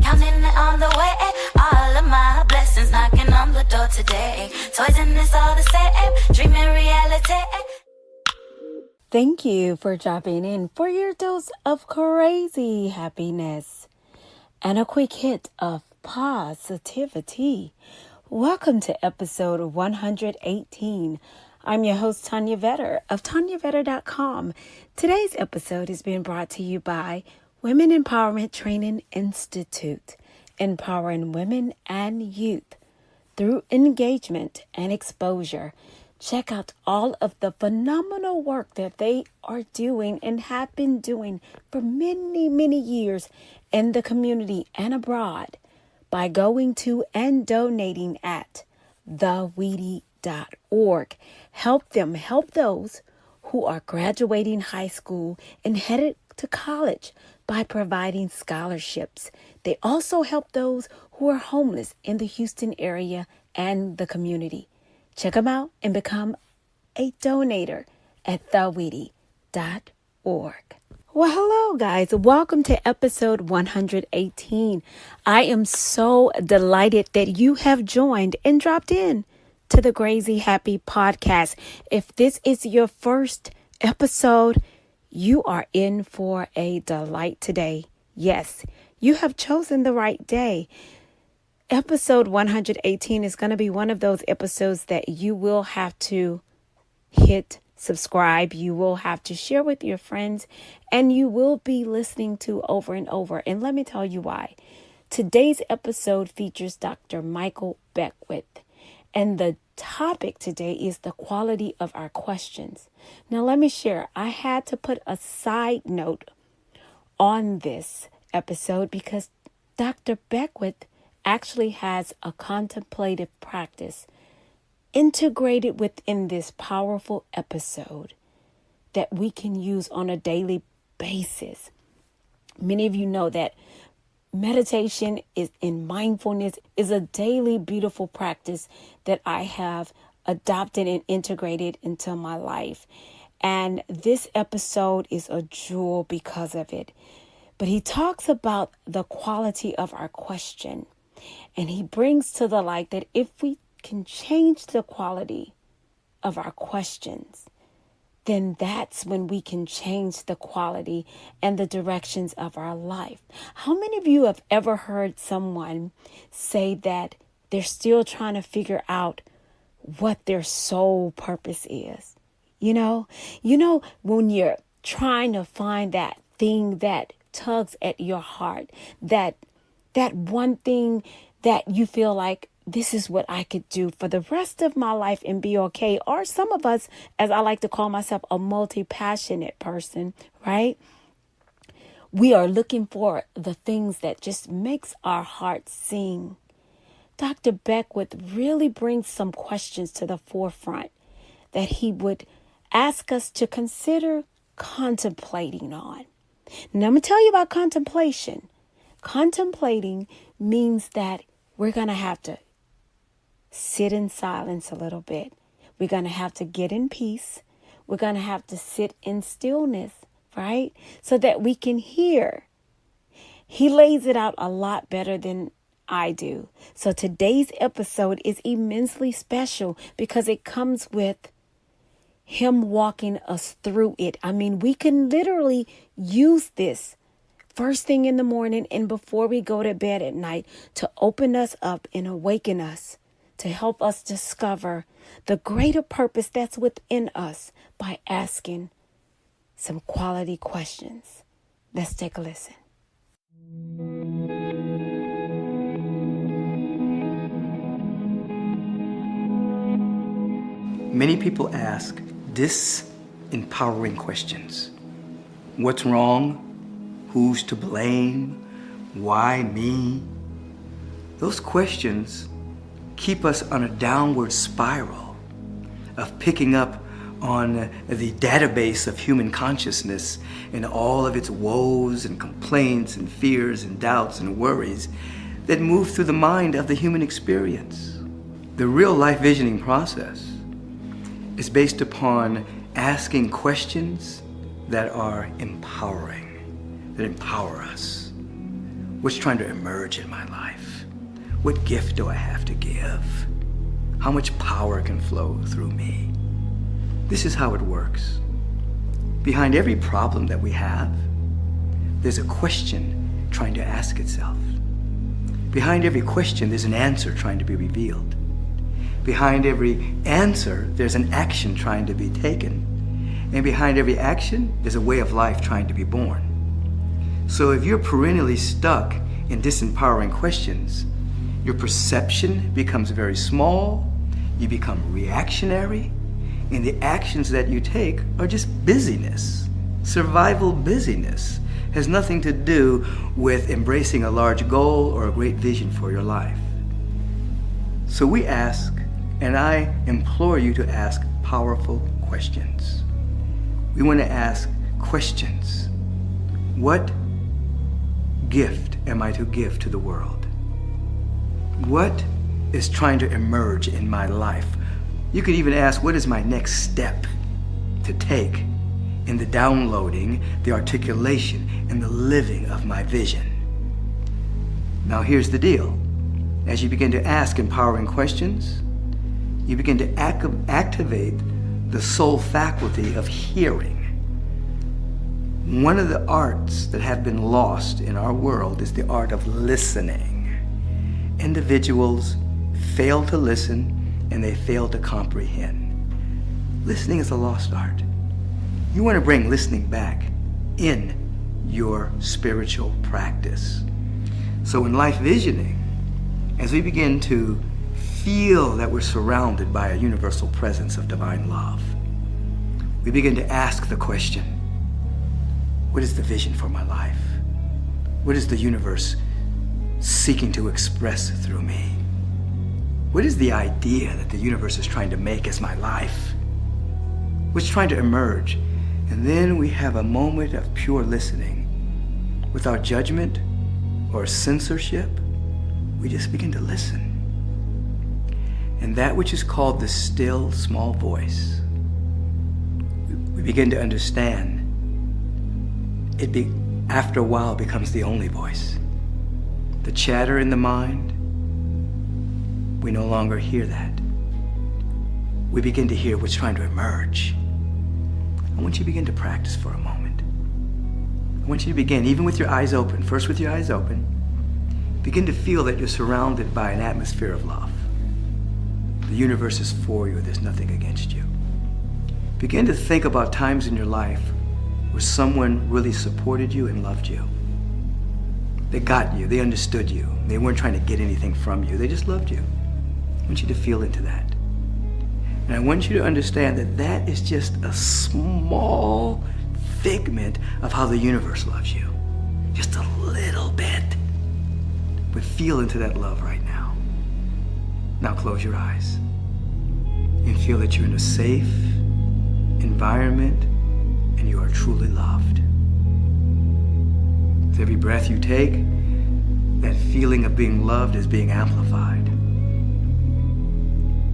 counting it on the way. All of my blessings knocking on the door today. Toys and it's all the same, dreaming reality. Thank you for dropping in for your dose of crazy happiness and a quick hit of positivity. Welcome to episode 118. I'm your host, Tanya Vetter of TanyaVetter.com. Today's episode is being brought to you by Women Empowerment Training Institute, empowering women and youth through engagement and exposure. Check out all of the phenomenal work that they are doing and have been doing for many, many years in the community and abroad by going to and donating at theweedy.org. Help them help those who are graduating high school and headed to college by providing scholarships. They also help those who are homeless in the Houston area and the community. Check them out and become a donator at theweedy.org. Well, hello, guys. Welcome to episode 118. I am so delighted that you have joined and dropped in to the Crazy Happy Podcast. If this is your first episode, you are in for a delight today. Yes, you have chosen the right day. Episode 118 is going to be one of those episodes that you will have to hit subscribe. You will have to share with your friends, and you will be listening to over and over. And let me tell you why. Today's episode features Dr. Michael Beckwith, and the topic today is the quality of our questions. Now, let me share. I had to put a side note on this episode because Dr. Beckwith actually has a contemplative practice integrated within this powerful episode that we can use on a daily basis. Many of you know that meditation and mindfulness is a daily beautiful practice that I have adopted and integrated into my life. And this episode is a jewel because of it. But he talks about the quality of our question. And he brings to the light that if we can change the quality of our questions, then that's when we can change the quality and the directions of our life. How many of you have ever heard someone say that they're still trying to figure out what their soul purpose is? You know, when you're trying to find that thing that tugs at your heart, that one thing that you feel like this is what I could do for the rest of my life and be okay. Or some of us, as I like to call myself, a multi-passionate person, right? We are looking for the things that just makes our heart sing. Dr. Beckwith really brings some questions to the forefront that he would ask us to consider contemplating on. Now, I'm going to tell you about contemplation. Contemplating means that we're going to have to sit in silence a little bit. We're going to have to get in peace. We're going to have to sit in stillness, right? So that we can hear. He lays it out a lot better than I do. So today's episode is immensely special because it comes with him walking us through it. I mean, we can literally use this first thing in the morning and before we go to bed at night to open us up and awaken us, to help us discover the greater purpose that's within us by asking some quality questions. Let's take a listen. Many people ask disempowering questions. What's wrong? Who's to blame? Why me? Those questions keep us on a downward spiral of picking up on the database of human consciousness and all of its woes and complaints and fears and doubts and worries that move through the mind of the human experience. The real life visioning process is based upon asking questions that are empowering, that empower us. What's trying to emerge in my life? What gift do I have to give? How much power can flow through me? This is how it works. Behind every problem that we have, there's a question trying to ask itself. Behind every question, there's an answer trying to be revealed. Behind every answer, there's an action trying to be taken. And behind every action, there's a way of life trying to be born. So if you're perennially stuck in disempowering questions, your perception becomes very small, you become reactionary, and the actions that you take are just busyness. Survival busyness has nothing to do with embracing a large goal or a great vision for your life. So we ask, and I implore you to ask powerful questions. We want to ask questions. What gift am I to give to the world? What is trying to emerge in my life? You could even ask, what is my next step to take in the downloading, the articulation, and the living of my vision? Now here's the deal. As you begin to ask empowering questions, you begin to activate the soul faculty of hearing. One of the arts that have been lost in our world is the art of listening. Individuals fail to listen and they fail to comprehend. Listening is a lost art. You want to bring listening back in your spiritual practice. So in life visioning, as we begin to feel that we're surrounded by a universal presence of divine love, we begin to ask the question, what is the vision for my life? What is the universe seeking to express through me? What is the idea that the universe is trying to make as my life? What's trying to emerge? And then we have a moment of pure listening. Without judgment or censorship, we just begin to listen. And that which is called the still small voice, we begin to understand. After a while, becomes the only voice. The chatter in the mind, we no longer hear that. We begin to hear what's trying to emerge. I want you to begin to practice for a moment. I want you to begin, even with your eyes open, first with your eyes open, begin to feel that you're surrounded by an atmosphere of love. The universe is for you, there's nothing against you. Begin to think about times in your life where someone really supported you and loved you. They got you, they understood you. They weren't trying to get anything from you, they just loved you. I want you to feel into that. And I want you to understand that that is just a small figment of how the universe loves you. Just a little bit. But feel into that love right now. Now close your eyes and feel that you're in a safe environment and you are truly loved. With every breath you take, that feeling of being loved is being amplified.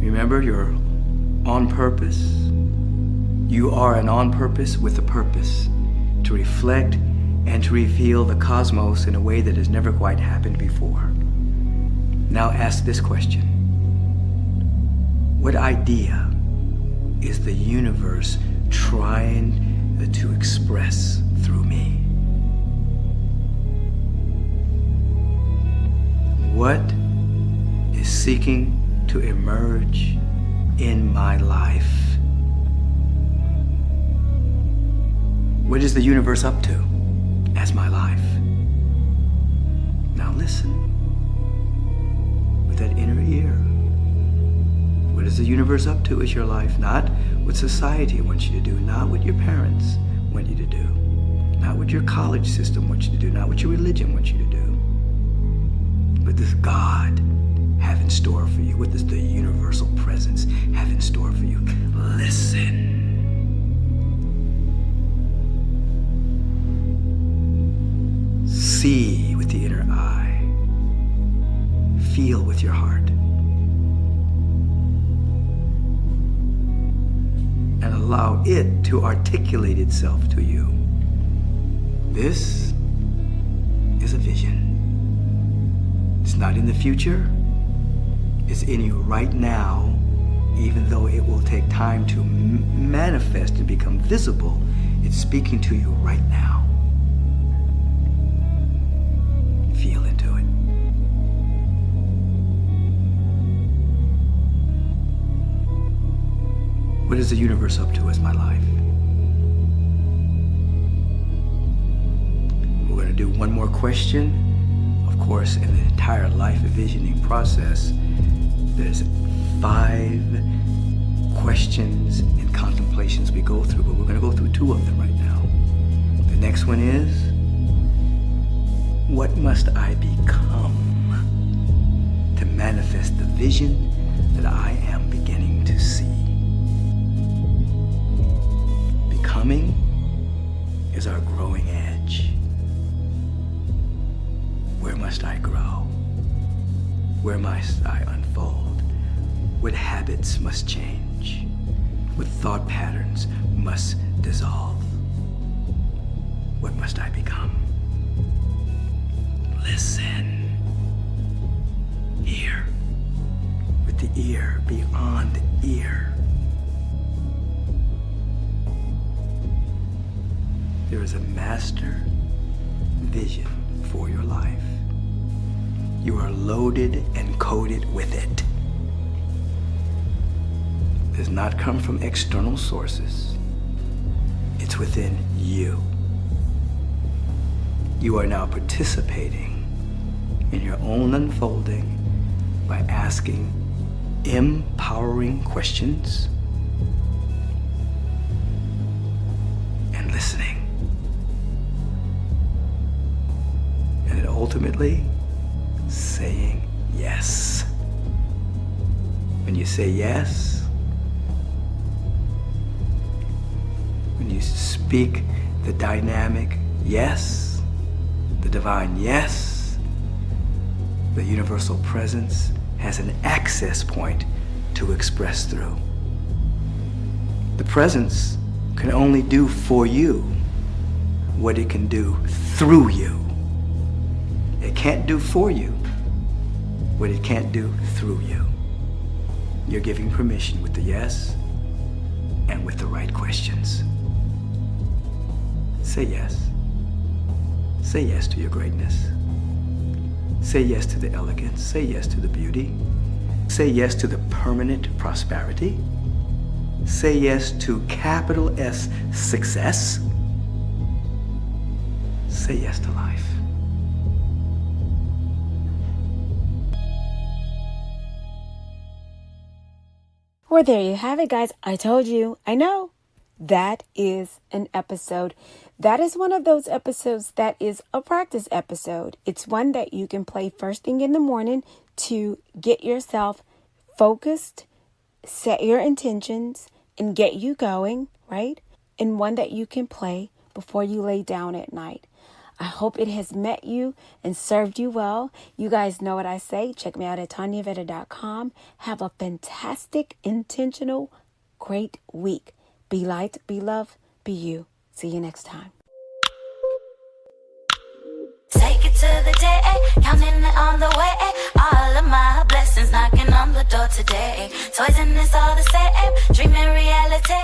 Remember, you're on purpose. You are an on purpose with a purpose to reflect and to reveal the cosmos in a way that has never quite happened before. Now ask this question. What idea is the universe trying to express through me? What is seeking to emerge in my life? What is the universe up to as my life? Now listen with that inner ear. What is the universe up to as your life? Not what society wants you to do, not what your parents want you to do, not what your college system wants you to do, not what your religion wants you to do. What does God have in store for you? What does the universal presence have in store for you? Listen. See with the inner eye. Feel with your heart. And allow it to articulate itself to you. This is a vision. It's not in the future. It's in you right now, even though it will take time to manifest and become visible. It's speaking to you right now. Feel into it. What is the universe up to as my life? We're going to do one more question. Of course, in the entire life envisioning process, there's 5 questions and contemplations we go through, but we're going to go through 2 of them right now. The next one is, what must I become to manifest the vision that I am beginning to see? Becoming is our growing edge. Where must I grow? Where must I unfold? What habits must change? What thought patterns must dissolve? What must I become? Listen. Ear. With the ear, beyond the ear. There is a master vision for your life. You are loaded and coated with it. It does not come from external sources. It's within you. You are now participating in your own unfolding by asking empowering questions and listening. And ultimately, saying yes. When you say yes, when you speak the dynamic yes, the divine yes, the universal presence has an access point to express through. The presence can only do for you what it can do through you. It can't do for you what it can't do through you. You're giving permission with the yes and with the right questions. Say yes. Say yes to your greatness. Say yes to the elegance. Say yes to the beauty. Say yes to the permanent prosperity. Say yes to capital S success. Say yes to life. Well, there you have it, guys. I told you. I know. That is an episode. That is one of those episodes that is a practice episode. It's one that you can play first thing in the morning to get yourself focused, set your intentions, and get you going, right? And one that you can play before you lay down at night. I hope it has met you and served you well. You guys know what I say. Check me out at TanyaVeda.com. Have a fantastic, intentional, great week. Be light, be love, be you. See you next time. Take it to the day, counting it on the way. All of my blessings knocking on the door today. Toys and it's all the same, dreaming reality.